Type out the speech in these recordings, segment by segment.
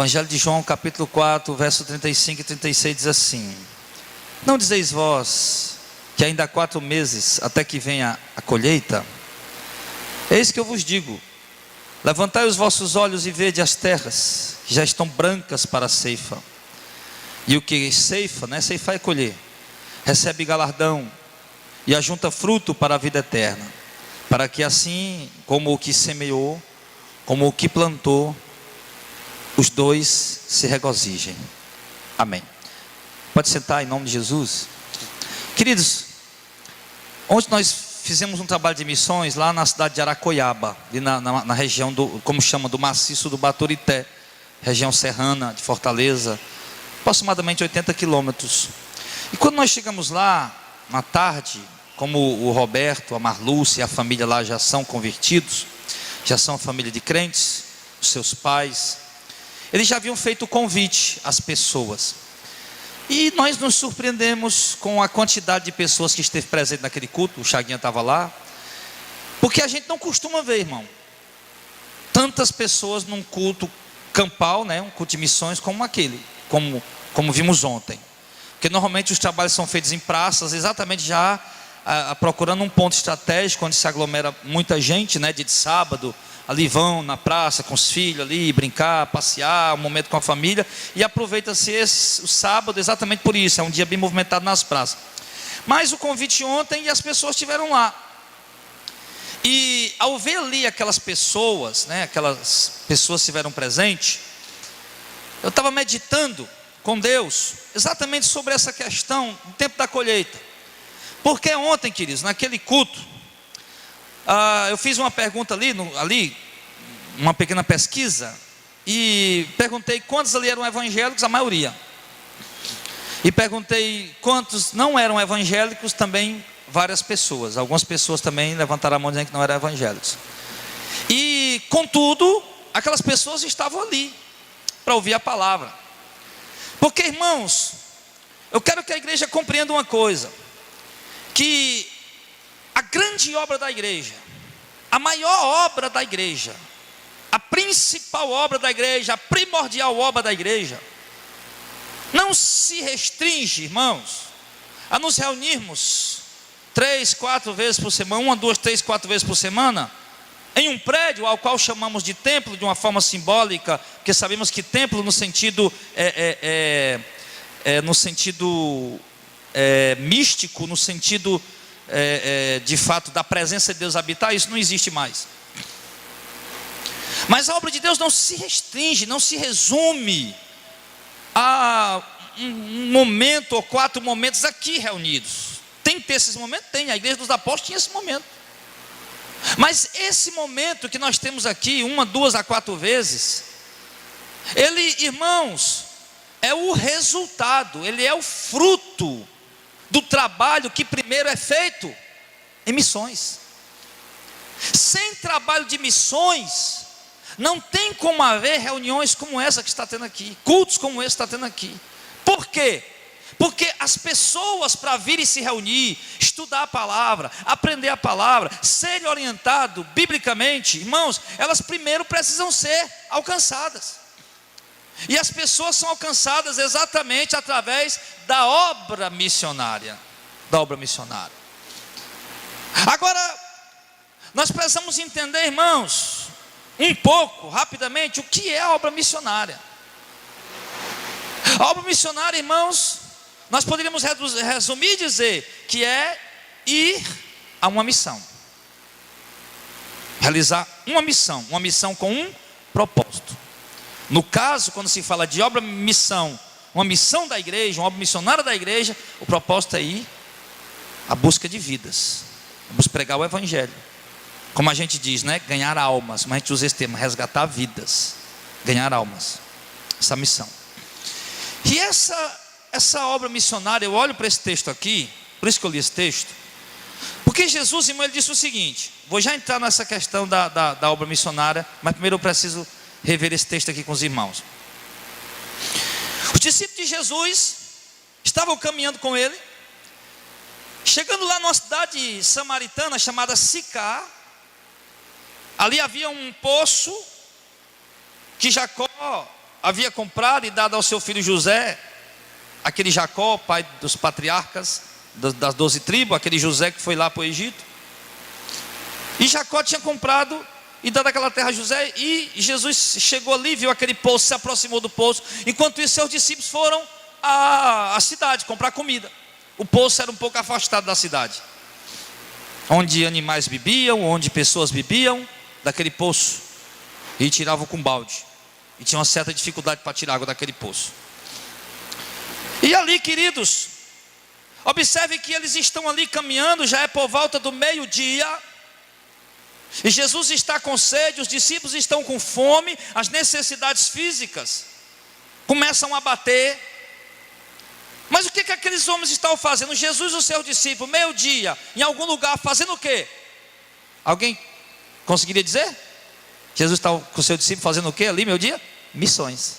Evangelho de João, capítulo 4, verso 35 e 36 diz assim: Não dizeis vós que ainda há 4 meses até que venha a colheita? Eis que eu vos digo: levantai os vossos olhos e vede as terras, que já estão brancas para a ceifa. E o que ceifa, né? Ceifar é colher, recebe galardão e ajunta fruto para a vida eterna, para que assim como o que semeou, como o que plantou, os dois se regozijem. Amém. Pode sentar em nome de Jesus. Queridos, ontem nós fizemos um trabalho de missões lá na cidade de Aracoiaba, ali na região como chama, do maciço do Baturité, região serrana de Fortaleza, aproximadamente 80 quilômetros. E quando nós chegamos lá, na tarde, como o Roberto, a Marlúcia e a família lá já são convertidos, já são família de crentes, os seus pais, eles já haviam feito o convite às pessoas. E nós nos surpreendemos com a quantidade de pessoas que esteve presente naquele culto. O Chaguinha estava lá, porque a gente não costuma ver, irmão, tantas pessoas num culto campal, né, um culto de missões como aquele, como vimos ontem. Porque normalmente os trabalhos são feitos em praças, exatamente já procurando um ponto estratégico onde se aglomera muita gente, né, de sábado. Ali vão na praça com os filhos ali, brincar, passear, um momento com a família. E aproveita-se o sábado exatamente por isso, é um dia bem movimentado nas praças. Mas o convite ontem e as pessoas estiveram lá. E ao ver ali aquelas pessoas, né, aquelas pessoas que estiveram presentes, eu estava meditando com Deus exatamente sobre essa questão do tempo da colheita. Porque ontem, queridos, naquele culto, eu fiz uma pergunta ali, uma pequena pesquisa, e perguntei quantos ali eram evangélicos, a maioria. E perguntei quantos não eram evangélicos, também várias pessoas. Algumas pessoas também levantaram a mão dizendo que não eram evangélicos. E contudo, aquelas pessoas estavam ali para ouvir a palavra. Porque, irmãos, eu quero que a igreja compreenda uma coisa, que a grande obra da igreja, a maior obra da igreja, a principal obra da igreja, a primordial obra da igreja, não se restringe, irmãos, a nos reunirmos 3, 4 vezes por semana, 1, 2, 3, 4 vezes por semana, em um prédio ao qual chamamos de templo de uma forma simbólica, porque sabemos que templo no sentido místico, no sentido de fato da presença de Deus habitar, isso não existe mais. Mas a obra de Deus não se restringe, não se resume a um momento ou 4 momentos aqui reunidos. Tem que ter esses momentos? Tem, a igreja dos apóstolos tinha esse momento. Mas esse momento que nós temos aqui, 1, 2 a 4 vezes, ele, irmãos, é o resultado, ele é o fruto do trabalho que primeiro é feito em missões. Sem trabalho de missões, não tem como haver reuniões como essa que está tendo aqui, cultos como esse que está tendo aqui. Por quê? Porque as pessoas, para virem se reunir, estudar a palavra, aprender a palavra, serem orientados biblicamente, irmãos, elas primeiro precisam ser alcançadas. E as pessoas são alcançadas exatamente através da obra missionária. Agora, nós precisamos entender, irmãos, um pouco, rapidamente, o que é a obra missionária. A obra missionária, irmãos, nós poderíamos resumir e dizer que é ir a uma missão. Realizar uma missão com um propósito. No caso, quando se fala de obra-missão, uma missão da igreja, uma obra missionária da igreja, o propósito é ir à busca de vidas, vamos pregar o evangelho. Como a gente diz, né? Ganhar almas, mas a gente usa esse termo, resgatar vidas, ganhar almas, essa missão. E essa obra missionária, eu olho para esse texto aqui, por isso que eu li esse texto, porque Jesus, irmão, ele disse o seguinte, vou já entrar nessa questão da obra missionária, mas primeiro eu preciso rever esse texto aqui com os irmãos. Os discípulos de Jesus estavam caminhando com ele, chegando lá numa cidade samaritana chamada Sicar. Ali havia um poço que Jacó havia comprado e dado ao seu filho José, aquele Jacó, pai dos patriarcas das 12 tribos, aquele José que foi lá para o Egito. E Jacó tinha comprado e dado aquela terra a José, e Jesus chegou ali, viu aquele poço, se aproximou do poço. Enquanto isso, seus discípulos foram à cidade comprar comida. O poço era um pouco afastado da cidade, onde animais bebiam, onde pessoas bebiam daquele poço, e tiravam com balde, e tinha uma certa dificuldade para tirar água daquele poço. E ali, queridos, observe que eles estão ali caminhando, já é por volta do meio-dia, e Jesus está com sede, os discípulos estão com fome, as necessidades físicas começam a bater. Mas o que aqueles homens estavam fazendo? Jesus e os seus discípulos, meio-dia, em algum lugar, fazendo o quê? Alguém conseguiria dizer? Jesus estava com o seu discípulo fazendo o quê ali, meio-dia? Missões.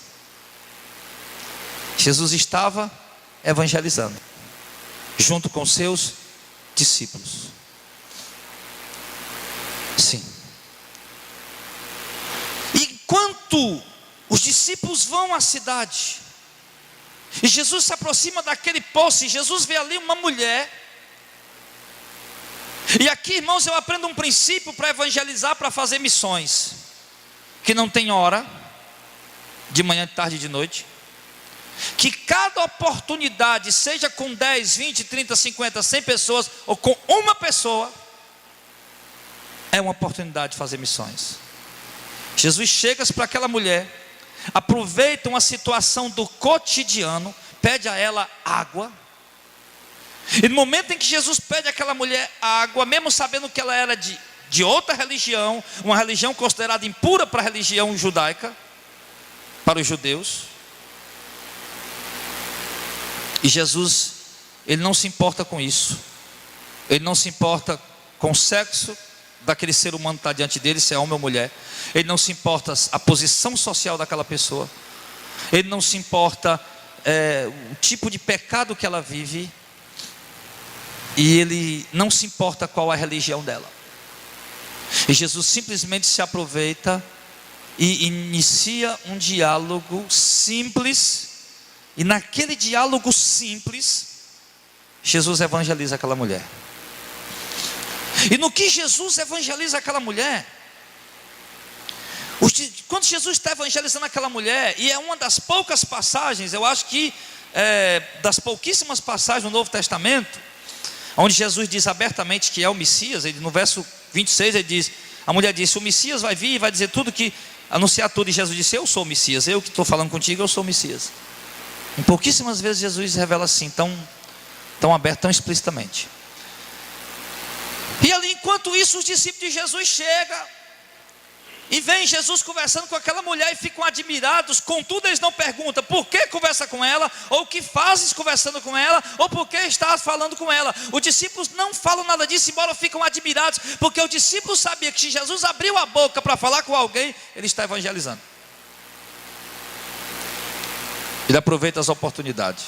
Jesus estava evangelizando, junto com seus discípulos. Sim. Enquanto os discípulos vão à cidade, e Jesus se aproxima daquele poço, e Jesus vê ali uma mulher. E aqui, irmãos, eu aprendo um princípio para evangelizar, para fazer missões, que não tem hora, de manhã, de tarde e de noite. Que cada oportunidade, seja com 10, 20, 30, 50, 100 pessoas, ou com uma pessoa, é uma oportunidade de fazer missões. Jesus chega para aquela mulher, aproveita uma situação do cotidiano, pede a ela água. E no momento em que Jesus pede àquela mulher água, mesmo sabendo que ela era de outra religião, uma religião considerada impura para a religião judaica, para os judeus, e Jesus, ele não se importa com isso, ele não se importa com o sexo daquele ser humano que está diante dele, se é homem ou mulher. Ele não se importa a posição social daquela pessoa, ele não se importa o tipo de pecado que ela vive, e ele não se importa qual é a religião dela. E Jesus simplesmente se aproveita e inicia um diálogo simples, e naquele diálogo simples, Jesus evangeliza aquela mulher. E no que Jesus evangeliza aquela mulher, quando Jesus está evangelizando aquela mulher, e é uma das poucas passagens, eu acho que das pouquíssimas passagens no Novo Testamento, onde Jesus diz abertamente que é o Messias. No verso 26 ele diz, a mulher disse, o Messias vai vir e vai dizer tudo, que anunciar tudo, e Jesus disse, eu sou o Messias, eu que estou falando contigo, eu sou o Messias. Em pouquíssimas vezes Jesus revela assim, tão aberto, tão explicitamente. E ali, enquanto isso, os discípulos de Jesus chegam, e vem Jesus conversando com aquela mulher, e ficam admirados. Contudo, eles não perguntam por que conversa com ela, ou o que fazes conversando com ela, ou por que estás falando com ela. Os discípulos não falam nada disso, embora ficam admirados, porque os discípulos sabiam que se Jesus abriu a boca para falar com alguém, ele está evangelizando. Ele aproveita as oportunidades.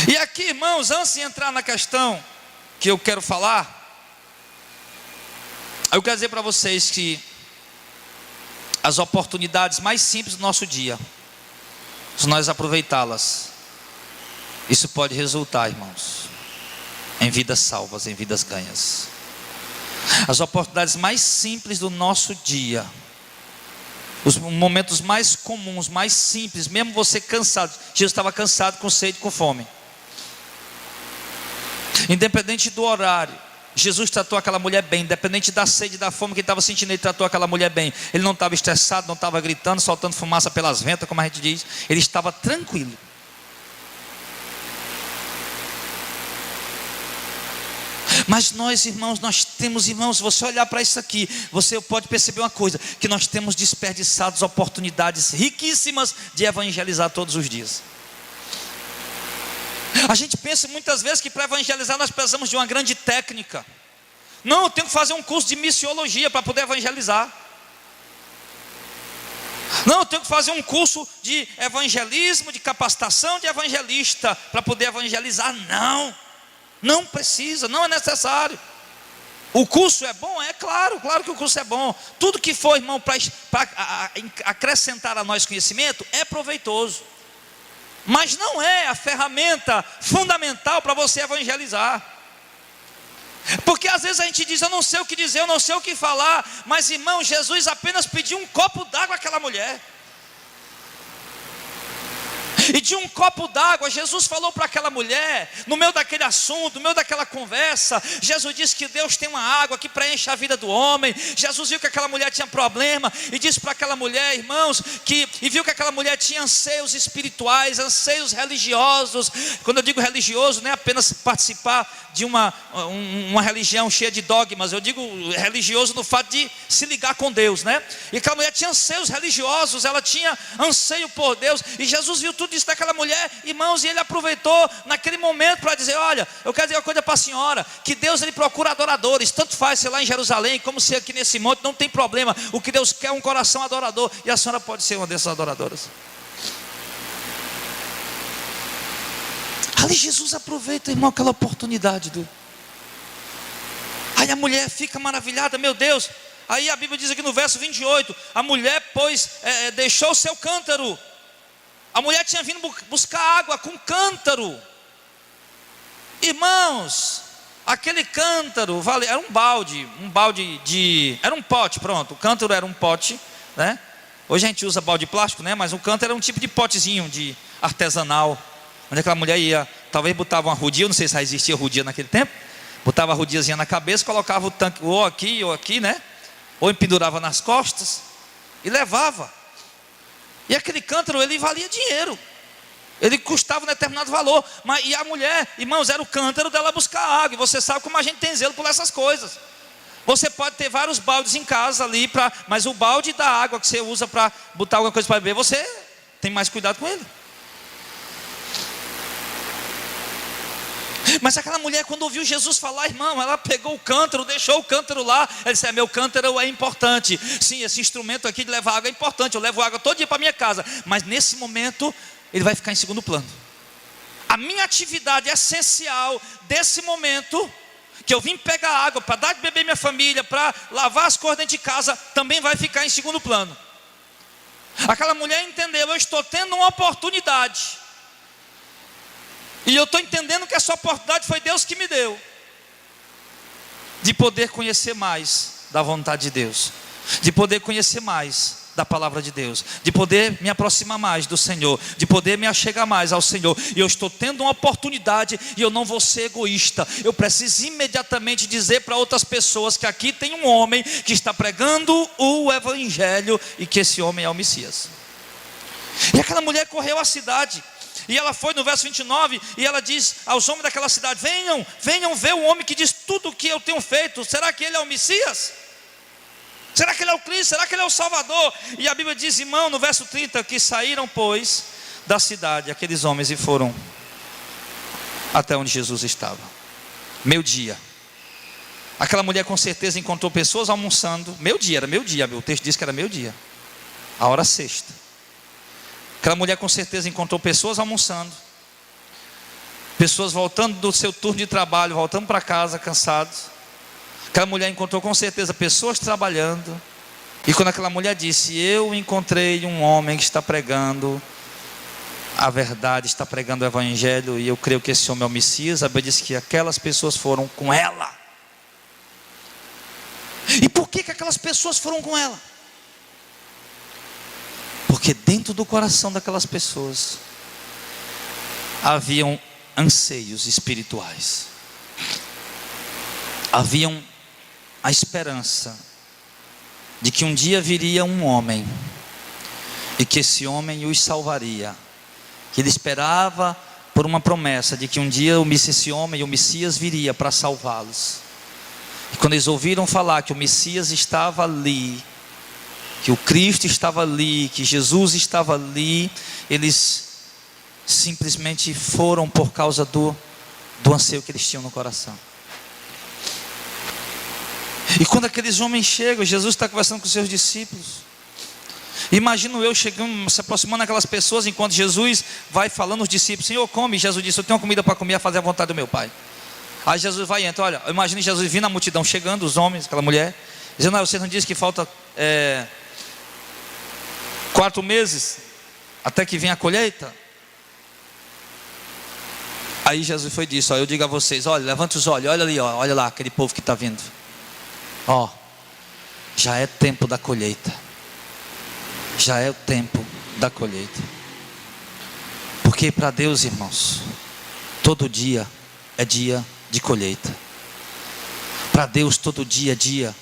E aqui, irmãos, antes de entrar na questão que eu quero falar, eu quero dizer para vocês que as oportunidades mais simples do nosso dia, se nós aproveitá-las, isso pode resultar, irmãos, em vidas salvas, em vidas ganhas. As oportunidades mais simples do nosso dia, os momentos mais comuns, mais simples, mesmo você cansado. Jesus estava cansado, com sede, com fome. Independente do horário, Jesus tratou aquela mulher bem. Independente da sede e da fome que ele estava sentindo, ele tratou aquela mulher bem. Ele não estava estressado, não estava gritando, soltando fumaça pelas ventas, como a gente diz. Ele estava tranquilo. Mas nós, irmãos, se você olhar para isso aqui, você pode perceber uma coisa, que nós temos desperdiçado oportunidades riquíssimas de evangelizar todos os dias. A gente pensa muitas vezes que para evangelizar nós precisamos de uma grande técnica. Não, eu tenho que fazer um curso de missiologia para poder evangelizar. Não, eu tenho que fazer um curso de evangelismo, de capacitação de evangelista para poder evangelizar. Não precisa, não é necessário. O curso é bom? É claro, claro que o curso é bom. Tudo que for, irmão, para acrescentar a nós conhecimento, é proveitoso. Mas não é a ferramenta fundamental para você evangelizar. Porque às vezes a gente diz, eu não sei o que dizer, eu não sei o que falar. Mas irmão, Jesus apenas pediu um copo d'água àquela mulher. E de um copo d'água, Jesus falou para aquela mulher, no meio daquele assunto, no meio daquela conversa, Jesus disse que Deus tem uma água que preenche a vida do homem. Jesus viu que aquela mulher tinha problema e disse para aquela mulher, irmãos, e viu que aquela mulher tinha anseios espirituais, anseios religiosos. Quando eu digo religioso, não é apenas participar de uma religião cheia de dogmas, eu digo religioso no fato de se ligar com Deus, né? E aquela mulher tinha anseios religiosos, ela tinha anseio por Deus, e Jesus viu tudo isso daquela mulher, irmãos, e ele aproveitou naquele momento para dizer, olha, eu quero dizer uma coisa para a senhora, que Deus ele procura adoradores, tanto faz ser lá em Jerusalém, como ser aqui nesse monte, não tem problema, o que Deus quer é um coração adorador, e a senhora pode ser uma dessas adoradoras. Ali Jesus aproveita, irmão, aquela oportunidade aí a mulher fica maravilhada, meu Deus. Aí a Bíblia diz aqui no verso 28, a mulher, pois, deixou o seu cântaro. A mulher tinha vindo buscar água com cântaro. Irmãos, aquele cântaro, era um balde era um pote, pronto. O cântaro era um pote, né? Hoje a gente usa balde de plástico, né? Mas o cântaro era um tipo de potezinho de artesanal, onde aquela mulher ia, talvez botava uma rodia, não sei se já existia rodia naquele tempo, botava a rodiazinha na cabeça, colocava o tanque ou aqui, né? Ou pendurava nas costas e levava. E aquele cântaro, ele valia dinheiro, ele custava um determinado valor, e a mulher, irmãos, era o cântaro dela buscar água. E você sabe como a gente tem zelo por essas coisas. Você pode ter vários baldes em casa ali, mas o balde da água que você usa para botar alguma coisa para beber, você tem mais cuidado com ele. Mas aquela mulher, quando ouviu Jesus falar, irmão, ela pegou o cântaro, deixou o cântaro lá. Ela disse, meu cântaro é importante. Sim, esse instrumento aqui de levar água é importante. Eu levo água todo dia para minha casa. Mas nesse momento, ele vai ficar em segundo plano. A minha atividade essencial desse momento, que eu vim pegar água para dar de beber minha família, para lavar as coisas dentro de casa, também vai ficar em segundo plano. Aquela mulher entendeu, eu estou tendo uma oportunidade. E eu estou entendendo que essa oportunidade foi Deus que me deu, de poder conhecer mais da vontade de Deus, de poder conhecer mais da palavra de Deus, de poder me aproximar mais do Senhor, de poder me achegar mais ao Senhor. E eu estou tendo uma oportunidade, e eu não vou ser egoísta. Eu preciso imediatamente dizer para outras pessoas que aqui tem um homem que está pregando o Evangelho, e que esse homem é o Messias. E aquela mulher correu à cidade, e ela foi no verso 29, e ela diz aos homens daquela cidade, venham ver o homem que diz tudo o que eu tenho feito. Será que ele é o Messias? Será que ele é o Cristo? Será que ele é o Salvador? E a Bíblia diz, irmão, no verso 30, que saíram, pois, da cidade aqueles homens e foram até onde Jesus estava. Meio-dia. Aquela mulher com certeza encontrou pessoas almoçando. Era meio-dia, o texto diz que era meio-dia, a hora sexta. Aquela mulher com certeza encontrou pessoas almoçando, pessoas voltando do seu turno de trabalho, voltando para casa cansados. Aquela mulher encontrou com certeza pessoas trabalhando. E quando aquela mulher disse, eu encontrei um homem que está pregando a verdade, está pregando o Evangelho, e eu creio que esse homem é o Messias, a Bíblia diz que aquelas pessoas foram com ela. E por que aquelas pessoas foram com ela? Porque dentro do coração daquelas pessoas haviam anseios espirituais, haviam a esperança de que um dia viria um homem, e que esse homem os salvaria, que ele esperava por uma promessa de que um dia esse homem, o Messias, viria para salvá-los. E quando eles ouviram falar que o Messias estava ali, que o Cristo estava ali, que Jesus estava ali, eles simplesmente foram por causa do anseio que eles tinham no coração. E quando aqueles homens chegam, Jesus está conversando com os seus discípulos. Imagino eu chegando, se aproximando daquelas pessoas, enquanto Jesus vai falando aos discípulos, Senhor, come. Jesus disse, eu tenho uma comida para comer, a fazer a vontade do meu Pai. Aí Jesus vai e entra. Olha, imagine Jesus vindo a multidão, chegando, os homens, aquela mulher, dizendo: ah, você não disse que falta 4 meses até que venha a colheita? Aí Jesus foi disso: ó, eu digo a vocês, olha, levante os olhos, olha ali, ó, olha lá, aquele povo que está vindo. Ó, já é tempo da colheita. Já é o tempo da colheita. Porque para Deus, irmãos, todo dia é dia de colheita. Para Deus todo dia é dia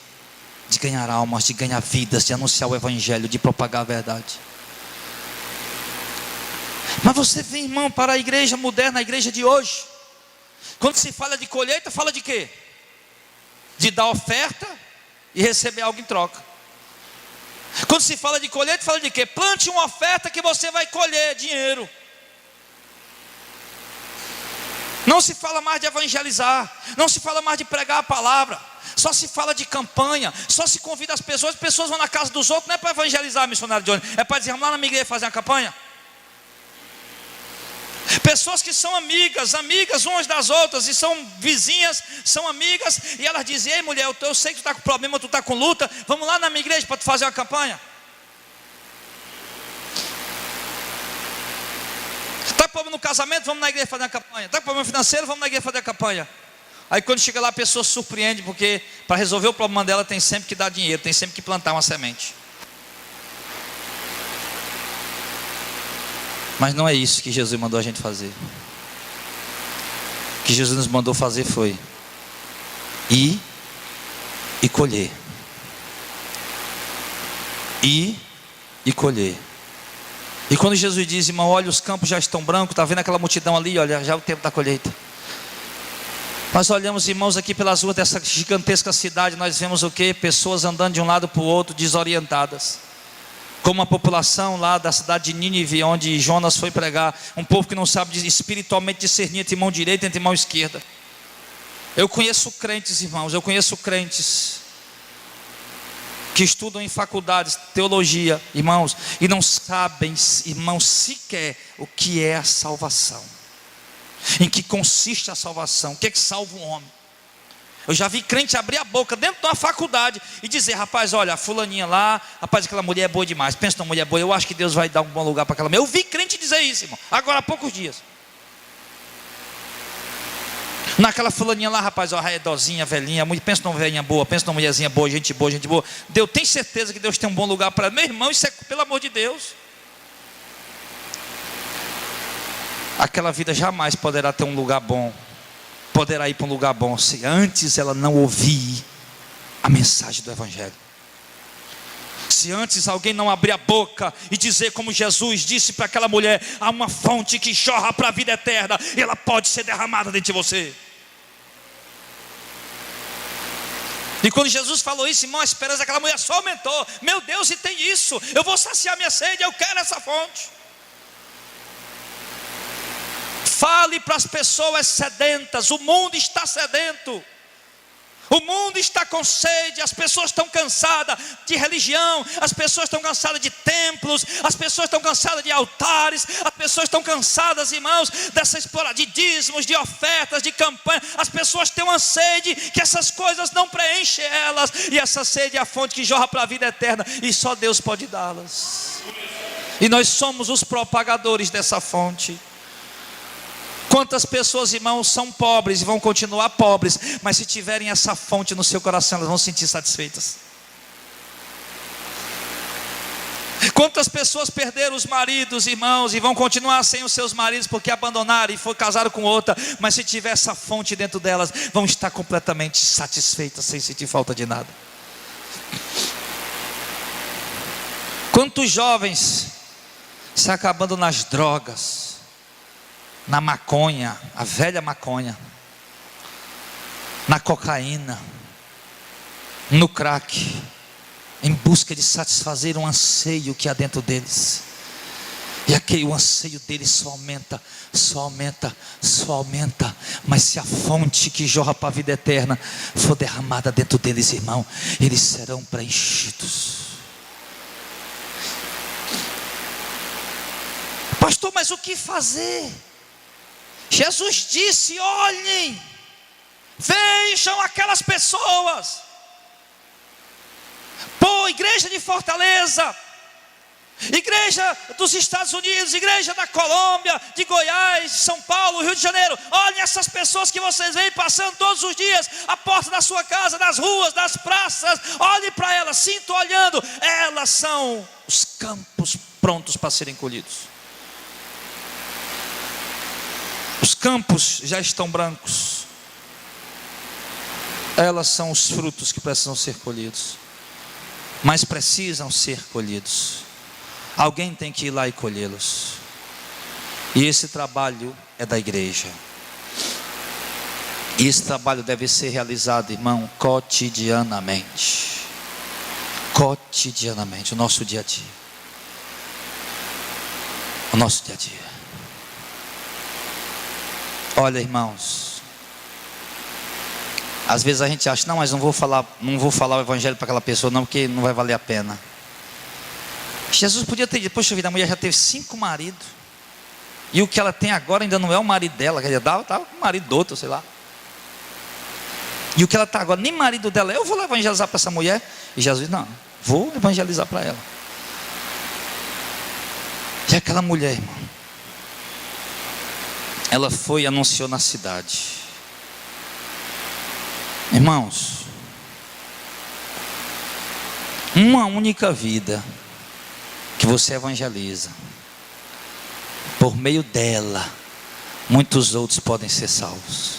de ganhar almas, de ganhar vidas, de anunciar o evangelho, de propagar a verdade. Mas você vem, irmão, para a igreja moderna, a igreja de hoje, quando se fala de colheita, fala de quê? De dar oferta e receber algo em troca. Quando se fala de colheita, fala de quê? Plante uma oferta que você vai colher dinheiro. Não se fala mais de evangelizar, não se fala mais de pregar a palavra, só se fala de campanha, só se convida as pessoas vão na casa dos outros, não é para evangelizar, missionário Johnny, é para dizer: vamos lá na minha igreja fazer uma campanha. Pessoas que são amigas umas das outras, e são vizinhas, são amigas, e elas dizem: ei mulher, eu sei que tu está com problema, tu está com luta, vamos lá na minha igreja para tu fazer uma campanha. Está com problema no casamento, vamos na igreja fazer uma campanha. Está com problema financeiro, vamos na igreja fazer uma campanha. Aí quando chega lá a pessoa se surpreende, porque para resolver o problema dela tem sempre que dar dinheiro, tem sempre que plantar uma semente. Mas não é isso que Jesus mandou a gente fazer. O que Jesus nos mandou fazer foi ir e colher. Ir e colher. E quando Jesus diz: irmão, olha, os campos já estão brancos, está vendo aquela multidão ali? Olha, já é o tempo da colheita. Nós olhamos, irmãos, aqui pelas ruas dessa gigantesca cidade, nós vemos o quê? Pessoas andando de um lado para o outro, desorientadas. Como a população lá da cidade de Nínive, onde Jonas foi pregar, um povo que não sabe espiritualmente discernir entre mão direita e entre mão esquerda. Eu conheço crentes, irmãos, que estudam em faculdades, teologia, irmãos, e não sabem, irmãos, sequer o que é a salvação, em que consiste a salvação, o que é que salva um homem. Eu já vi crente abrir a boca dentro de uma faculdade e dizer: rapaz, olha, a fulaninha lá, rapaz, aquela mulher é boa demais, pensa numa mulher boa, eu acho que Deus vai dar um bom lugar para aquela mulher. Eu vi crente dizer isso, irmão, agora há poucos dias. Naquela fulaninha lá, rapaz, ó, é idosinha, velhinha, pensa numa velhinha boa, pensa numa mulherzinha boa, gente boa, gente boa. Deus tem certeza que Deus tem um bom lugar para ela. Meu irmão, isso é pelo amor de Deus. Aquela vida jamais poderá ter um lugar bom, poderá ir para um lugar bom, se antes ela não ouvir a mensagem do evangelho. Se antes alguém não abrir a boca e dizer como Jesus disse para aquela mulher: há uma fonte que jorra para a vida eterna, e ela pode ser derramada dentro de você. E quando Jesus falou isso, irmão, a esperança daquela mulher só aumentou. Meu Deus, e tem isso, eu vou saciar minha sede, eu quero essa fonte. Fale para as pessoas sedentas, o mundo está sedento, o mundo está com sede, as pessoas estão cansadas de religião, as pessoas estão cansadas de templos, as pessoas estão cansadas de altares, as pessoas estão cansadas, irmãos, dessa exploração de dízimos, de ofertas, de campanha. As pessoas têm uma sede que essas coisas não preenchem elas, e essa sede é a fonte que jorra para a vida eterna, e só Deus pode dá-las, e nós somos os propagadores dessa fonte. Quantas pessoas, irmãos, são pobres e vão continuar pobres, mas se tiverem essa fonte no seu coração, elas vão se sentir satisfeitas. Quantas pessoas perderam os maridos, irmãos, e vão continuar sem os seus maridos porque abandonaram e casaram com outra, mas se tiver essa fonte dentro delas, vão estar completamente satisfeitas, sem sentir falta de nada. Quantos jovens se acabando nas drogas, na maconha, a velha maconha, na cocaína, no crack, em busca de satisfazer um anseio que há dentro deles. E aquele o anseio deles só aumenta, só aumenta, só aumenta. Mas se a fonte que jorra para a vida eterna for derramada dentro deles, irmão, eles serão preenchidos. Pastor, mas o que fazer? Jesus disse: olhem Vejam aquelas pessoas. Pô, igreja de Fortaleza, igreja dos Estados Unidos, igreja da Colômbia, de Goiás, São Paulo, Rio de Janeiro. Olhem essas pessoas que vocês veem passando todos os dias à porta da sua casa, nas ruas, nas praças. Olhem para elas, sinto olhando. Elas são os campos prontos para serem colhidos. Os campos já estão brancos. Elas são os frutos que precisam ser colhidos, mas precisam ser colhidos. Alguém tem que ir lá e colhê-los. E esse trabalho é da igreja. E esse trabalho deve ser realizado, irmão, cotidianamente. Cotidianamente, o nosso dia a dia. O nosso dia a dia. Olha, irmãos, às vezes a gente acha, não, mas não vou falar o evangelho para aquela pessoa não, porque não vai valer a pena. Jesus podia ter dito, poxa vida, a mulher já teve 5 maridos, e o que ela tem agora ainda não é o marido dela, quer dizer, estava com o marido do outro, sei lá. E o que ela está agora, nem marido dela é, eu vou lá evangelizar para essa mulher. E Jesus, não, vou evangelizar para ela. E aquela mulher, irmão, ela foi e anunciou na cidade. Irmãos, uma única vida que você evangeliza, por meio dela, muitos outros podem ser salvos.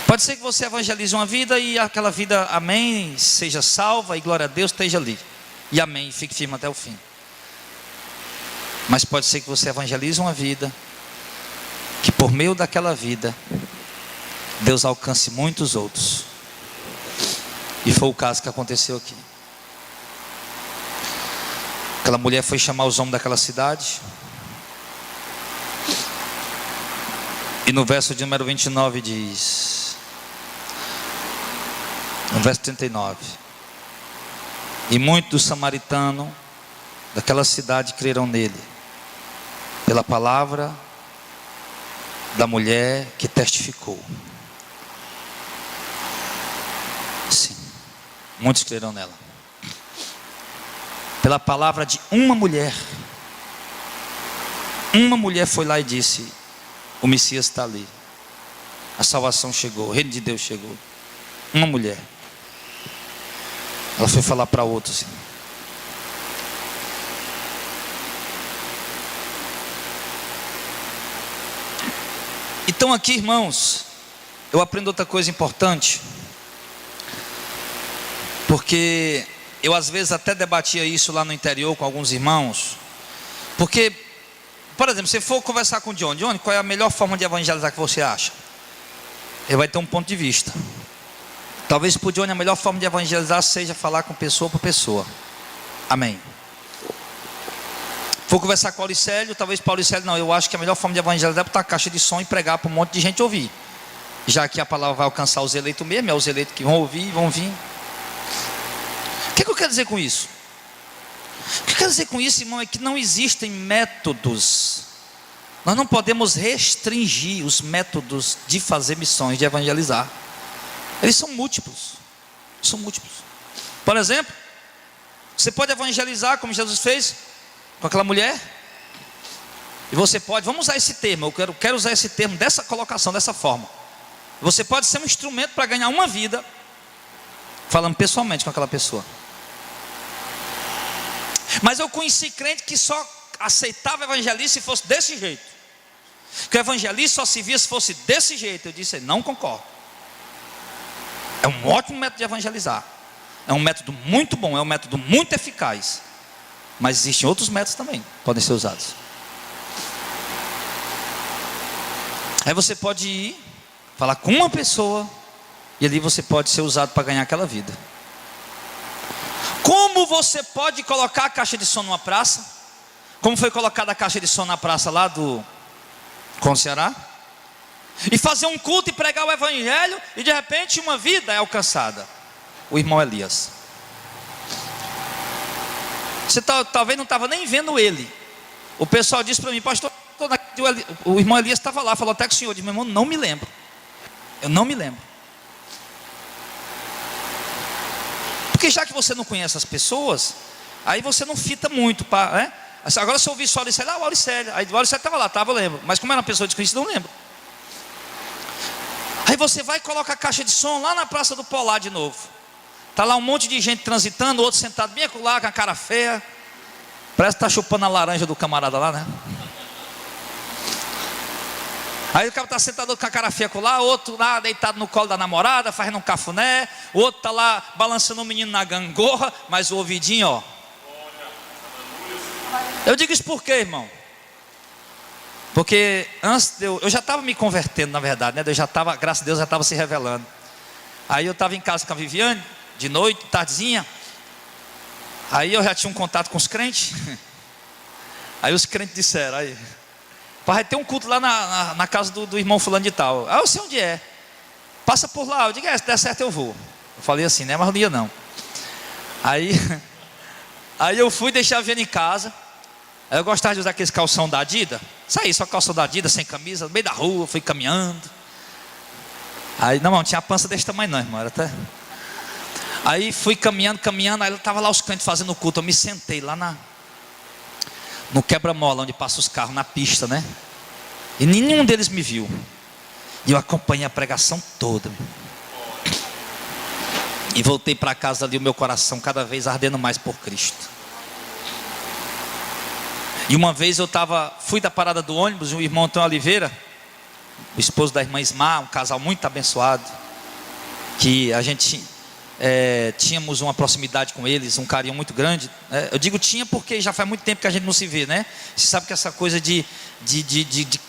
Pode ser que você evangelize uma vida e aquela vida, amém, seja salva e glória a Deus esteja ali, e amém, fique firme até o fim. Mas pode ser que você evangelize uma vida, que por meio daquela vida Deus alcance muitos outros. E foi o caso que aconteceu aqui. Aquela mulher foi chamar os homens daquela cidade, e no verso de número 29 diz, no verso 39, e muitos dos samaritanos daquela cidade creram nele, pela palavra da mulher que testificou. Sim, muitos creram nela, pela palavra de uma mulher. Uma mulher foi lá e disse, o Messias está ali, a salvação chegou, o reino de Deus chegou. Uma mulher, ela foi falar para outros assim. Então aqui, irmãos, eu aprendo outra coisa importante, porque eu às vezes até debatia isso lá no interior com alguns irmãos. Porque, por exemplo, se for conversar com o Johnny, qual é a melhor forma de evangelizar que você acha? Ele vai ter um ponto de vista. Talvez para o Johnny a melhor forma de evangelizar seja falar com pessoa por pessoa. Amém. For conversar com o Auricélio, talvez para o Auricélio, não, eu acho que a melhor forma de evangelizar é botar a caixa de som e pregar para um monte de gente ouvir. Já que a palavra vai alcançar os eleitos mesmo, é os eleitos que vão ouvir e vão vir. O que eu quero dizer com isso? O que eu quero dizer com isso, irmão, é que não existem métodos. Nós não podemos restringir os métodos de fazer missões, de evangelizar. Eles são múltiplos. São múltiplos. Por exemplo, você pode evangelizar como Jesus fez com aquela mulher. E você pode, vamos usar esse termo, eu quero usar esse termo dessa colocação, dessa forma. Você pode ser um instrumento para ganhar uma vida, falando pessoalmente com aquela pessoa. Mas eu conheci crente que só aceitava evangelista se fosse desse jeito, que o evangelista só se via se fosse desse jeito. Eu disse, não concordo. É um ótimo método de evangelizar, é um método muito bom, é um método muito eficaz, mas existem outros métodos também que podem ser usados. Aí você pode ir falar com uma pessoa, e ali você pode ser usado para ganhar aquela vida. Como você pode colocar a caixa de som numa praça, como foi colocada a caixa de som na praça lá com o Ceará, e fazer um culto e pregar o evangelho, e de repente uma vida é alcançada. O irmão Elias, você talvez não estava nem vendo ele. O pessoal disse para mim, pastor, o irmão Elias estava lá, falou até que o senhor. Eu disse, meu irmão, não me lembro. Eu não me lembro. Porque já que você não conhece as pessoas, aí você não fita muito, né? Agora se eu ouvir só o Auricélio, o Auricélio. Aí o Auricélio estava lá, eu lembro. Mas como era uma pessoa desconhecida, não lembro. Aí você vai e coloca a caixa de som lá na Praça do Polar de novo. Está lá um monte de gente transitando, outro sentado bem lá com a cara feia. Parece que está chupando a laranja do camarada lá, né? Aí o cara está sentado com a cara feia lá, outro lá deitado no colo da namorada, fazendo um cafuné. O outro está lá balançando o menino na gangorra, mas o ouvidinho, ó. Eu digo isso por quê, irmão? Porque antes eu já estava me convertendo, na verdade, né? Eu já estava, graças a Deus, já estava se revelando. Aí eu estava em casa com a Viviane, de noite, tardezinha. Aí eu já tinha um contato com os crentes. Aí os crentes disseram, aí, vai ter um culto lá na casa do irmão fulano de tal. Ah, eu sei onde é. Passa por lá. Eu digo, se der certo eu vou. Eu falei assim, né? Mas não ia não. Aí eu fui deixar a Viviane em casa. Aí eu gostava de usar aqueles calção da Adidas. Saí só calção da Adidas, sem camisa, no meio da rua, fui caminhando. Aí, não tinha a pança desse tamanho não, irmão, era até... Aí fui caminhando, aí estava lá os crentes fazendo o culto. Eu me sentei lá no quebra-mola, onde passa os carros, na pista, né? E nenhum deles me viu. E eu acompanhei a pregação toda. E voltei para casa ali, o meu coração cada vez ardendo mais por Cristo. E uma vez fui da parada do ônibus, o irmão Antônio Oliveira, o esposo da irmã Ismar, um casal muito abençoado, que a gente tínhamos uma proximidade com eles, um carinho muito grande. Eu digo tinha porque já faz muito tempo que a gente não se vê, né? Você sabe que essa coisa de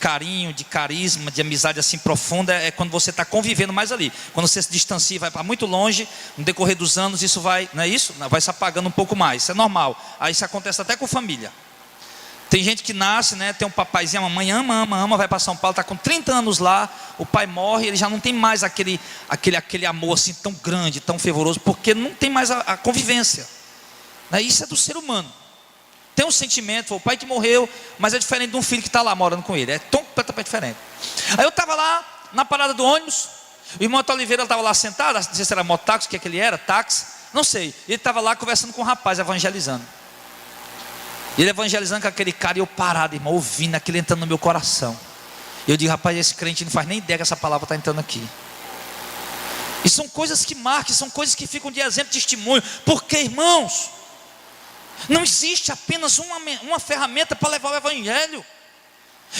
carinho, de carisma, de amizade assim profunda, é quando você está convivendo mais ali. Quando você se distancia, vai para muito longe, no decorrer dos anos isso vai, não é isso? Vai se apagando um pouco mais, isso é normal. Aí isso acontece até com família. Tem gente que nasce, né, tem um papaizinho, a mamãe ama, vai para São Paulo, está com 30 anos lá, o pai morre, ele já não tem mais aquele amor assim tão grande, tão fervoroso, porque não tem mais a convivência, né? Isso é do ser humano. Tem um sentimento, foi o pai que morreu, mas é diferente de um filho que está lá morando com ele, é completamente diferente. Aí eu estava lá, na parada do ônibus, o irmão Antônio Oliveira estava lá sentado, não sei se era mototáxi, o que é que ele era, táxi, não sei, ele estava lá conversando com um rapaz, evangelizando. Ele evangelizando com aquele cara e eu parado, irmão, ouvindo aquilo entrando no meu coração. E eu digo, rapaz, esse crente não faz nem ideia que essa palavra está entrando aqui. E são coisas que marcam, são coisas que ficam de exemplo, de testemunho. Porque, irmãos, não existe apenas uma ferramenta para levar o evangelho.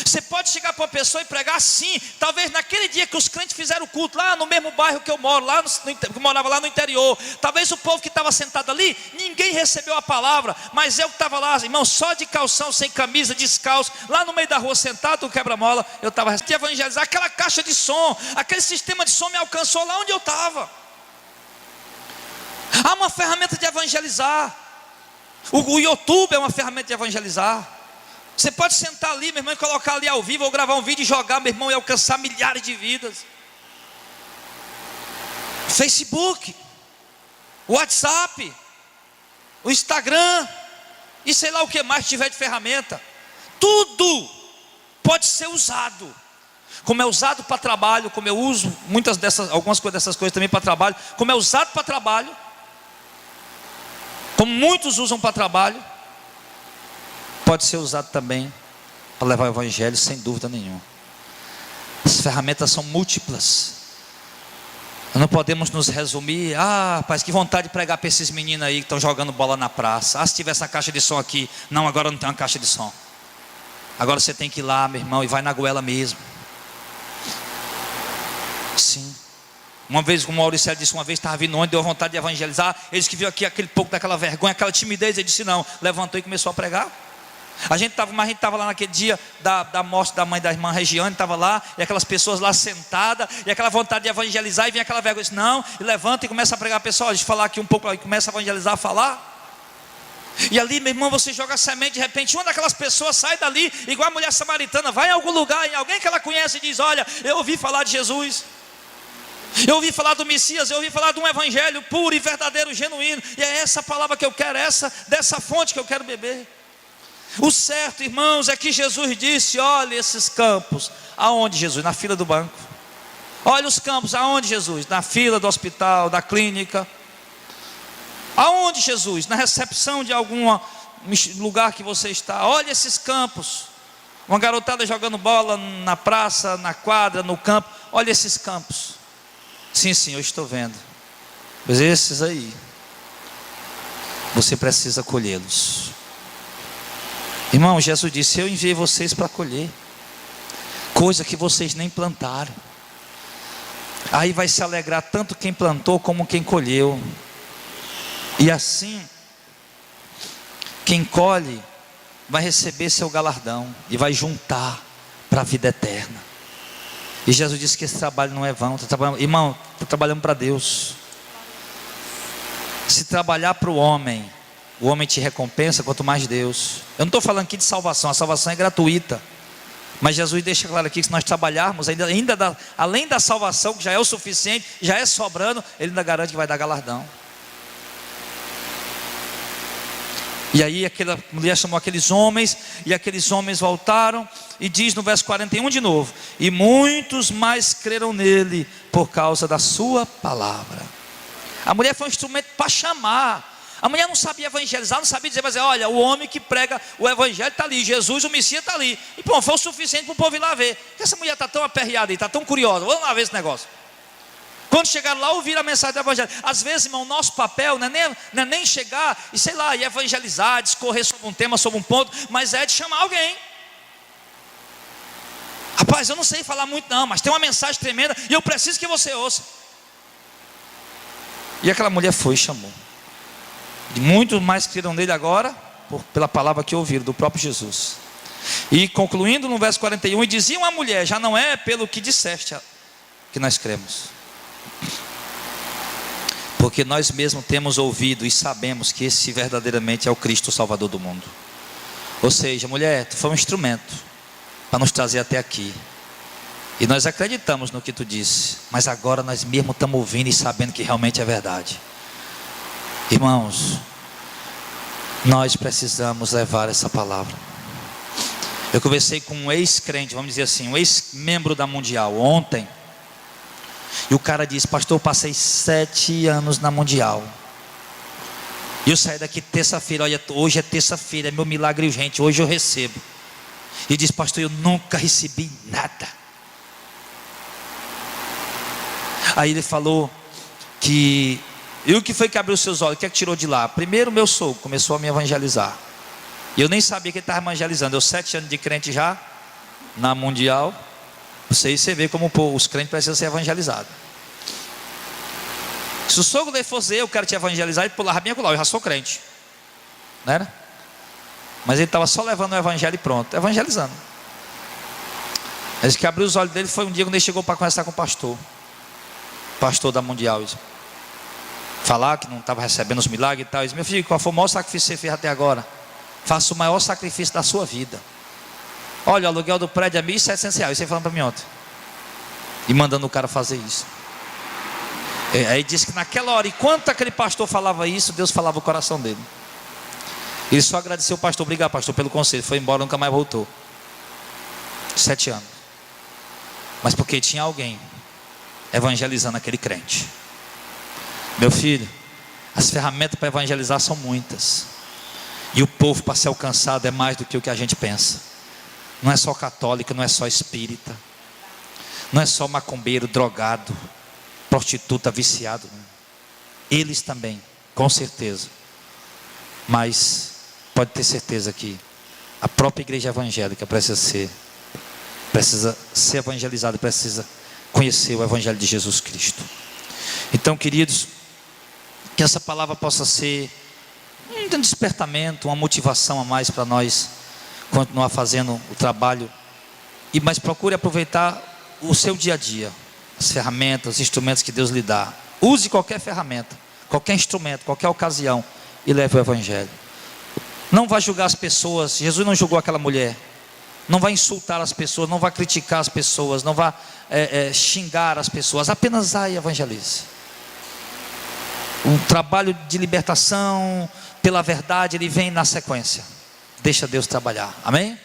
Você pode chegar para uma pessoa e pregar sim. Talvez naquele dia que os crentes fizeram o culto lá no mesmo bairro que eu moro, que morava lá no interior, talvez o povo que estava sentado ali, ninguém recebeu a palavra, mas eu que estava lá, irmão, só de calção, sem camisa, descalço, lá no meio da rua, sentado no quebra-mola, eu estava de evangelizar. Aquela caixa de som, aquele sistema de som me alcançou lá onde eu estava. Há uma ferramenta de evangelizar. O YouTube é uma ferramenta de evangelizar. Você pode sentar ali, meu irmão, e colocar ali ao vivo, ou gravar um vídeo e jogar, meu irmão, e alcançar milhares de vidas. Facebook, WhatsApp, o Instagram, e sei lá o que mais tiver de ferramenta. Tudo pode ser usado. Como é usado para trabalho, como eu uso algumas dessas coisas também para trabalho, como é usado para trabalho, como muitos usam para trabalho, pode ser usado também para levar o evangelho, sem dúvida nenhuma. As ferramentas são múltiplas. Não podemos nos resumir, rapaz, que vontade de pregar para esses meninos aí que estão jogando bola na praça. Se tivesse uma caixa de som aqui. Não, agora não tem uma caixa de som. Agora você tem que ir lá, meu irmão, e vai na goela mesmo. Sim. Uma vez, como o Auricélio disse, uma vez estava vindo onde deu vontade de evangelizar. Eles que viu aqui aquele pouco daquela vergonha, aquela timidez, ele disse não. Levantou e começou a pregar. A gente estava lá naquele dia da morte da mãe da irmã Regiane, estava lá, e aquelas pessoas lá sentadas, e aquela vontade de evangelizar, e vinha aquela vergonha, disse, não, e levanta e começa a pregar, pessoal, deixa eu falar aqui um pouco, e começa a evangelizar, a falar. E ali, meu irmão, você joga a semente, de repente, uma daquelas pessoas sai dali, igual a mulher samaritana, vai em algum lugar, em alguém que ela conhece, e diz, olha, eu ouvi falar de Jesus, eu ouvi falar do Messias, eu ouvi falar de um evangelho puro e verdadeiro, genuíno, e é essa palavra que eu quero, dessa fonte que eu quero beber. O certo, irmãos, é que Jesus disse, olha esses campos. Aonde, Jesus? Na fila do banco. Olha os campos, aonde, Jesus? Na fila do hospital, da clínica. Aonde, Jesus? Na recepção de algum lugar que você está. Olha esses campos. Uma garotada jogando bola na praça, na quadra, no campo. Olha esses campos. Sim, eu estou vendo. Mas esses aí, você precisa colhê-los. Irmão, Jesus disse: eu enviei vocês para colher coisa que vocês nem plantaram. Aí vai se alegrar tanto quem plantou como quem colheu. E assim, quem colhe vai receber seu galardão e vai juntar para a vida eterna. E Jesus disse que esse trabalho não é vão. Irmão, está trabalhando para Deus. Se trabalhar para o homem te recompensa, quanto mais Deus. Eu não estou falando aqui de salvação, a salvação é gratuita. Mas Jesus deixa claro aqui que se nós trabalharmos, além da salvação, que já é o suficiente, já é sobrando, Ele ainda garante que vai dar galardão. E aí aquela mulher chamou aqueles homens, e aqueles homens voltaram, e diz no verso 41 de novo: e muitos mais creram nele, por causa da sua palavra. A mulher foi um instrumento para chamar. A mulher não sabia evangelizar, não sabia dizer, mas olha, o homem que prega o evangelho está ali, Jesus, o Messias está ali. E pô, foi o suficiente para o povo ir lá ver. Porque essa mulher está tão aperreada aí, está tão curiosa, vamos lá ver esse negócio. Quando chegaram lá, ouviram a mensagem do evangelho. Às vezes, irmão, nosso papel não é nem chegar e sei lá, e evangelizar, discorrer sobre um tema, sobre um ponto, mas é de chamar alguém. Rapaz, eu não sei falar muito não, mas tem uma mensagem tremenda e eu preciso que você ouça. E aquela mulher foi e chamou. E muitos mais creram nele agora, pela palavra que ouviram do próprio Jesus. E concluindo no verso 41, e diziam a mulher: já não é pelo que disseste que nós cremos, porque nós mesmos temos ouvido e sabemos que esse verdadeiramente é o Cristo, o Salvador do mundo. Ou seja, mulher, tu foi um instrumento para nos trazer até aqui, e nós acreditamos no que tu disse, mas agora nós mesmos estamos ouvindo e sabendo que realmente é verdade. Irmãos, nós precisamos levar essa palavra. Eu conversei com um ex-crente, vamos dizer assim, um ex-membro da Mundial ontem, e o cara disse: pastor, eu passei 7 anos na Mundial, e eu saí daqui terça-feira, olha, hoje é terça-feira, é meu milagre urgente, hoje eu recebo. E disse: pastor, eu nunca recebi nada. Aí ele falou que, e o que foi que abriu seus olhos? O que é que tirou de lá? Primeiro, meu sogro começou a me evangelizar, e eu nem sabia que ele estava evangelizando. Eu 7 anos de crente já, na Mundial. Você vê como os crentes precisam ser evangelizados. Se o sogro dele fosse eu quero te evangelizar, ele pulava bem acolá, eu já sou crente, não era? Mas ele estava só levando o evangelho e pronto, evangelizando. Mas que abriu os olhos dele foi um dia quando ele chegou para conversar com o pastor da Mundial, falar que não estava recebendo os milagres e tal. Ele disse: meu filho, qual foi o maior sacrifício que você fez até agora? Faça o maior sacrifício da sua vida. Olha, o aluguel do prédio é R$1.700, você falando para mim ontem, e mandando o cara fazer isso. Aí disse que naquela hora, enquanto aquele pastor falava isso, Deus falava o coração dele. Ele só agradeceu o pastor: obrigado, pastor, pelo conselho. Foi embora, nunca mais voltou. 7 anos. Mas porque tinha alguém evangelizando aquele crente. Meu filho, as ferramentas para evangelizar são muitas, e o povo para ser alcançado é mais do que o que a gente pensa. Não é só católico, não é só espírita, não é só macumbeiro, drogado, prostituta, viciado. Eles também, com certeza. Mas pode ter certeza que a própria igreja evangélica precisa ser evangelizada, precisa conhecer o evangelho de Jesus Cristo. Então, queridos, que essa palavra possa ser um despertamento, uma motivação a mais para nós continuar fazendo o trabalho. Mas procure aproveitar o seu dia a dia, as ferramentas, os instrumentos que Deus lhe dá. Use qualquer ferramenta, qualquer instrumento, qualquer ocasião, e leve o evangelho. Não vá julgar as pessoas. Jesus não julgou aquela mulher. Não vai insultar as pessoas, não vai criticar as pessoas, não vai xingar as pessoas. Apenas vai e evangelize. Um trabalho de libertação pela verdade, ele vem na sequência. Deixa Deus trabalhar, amém?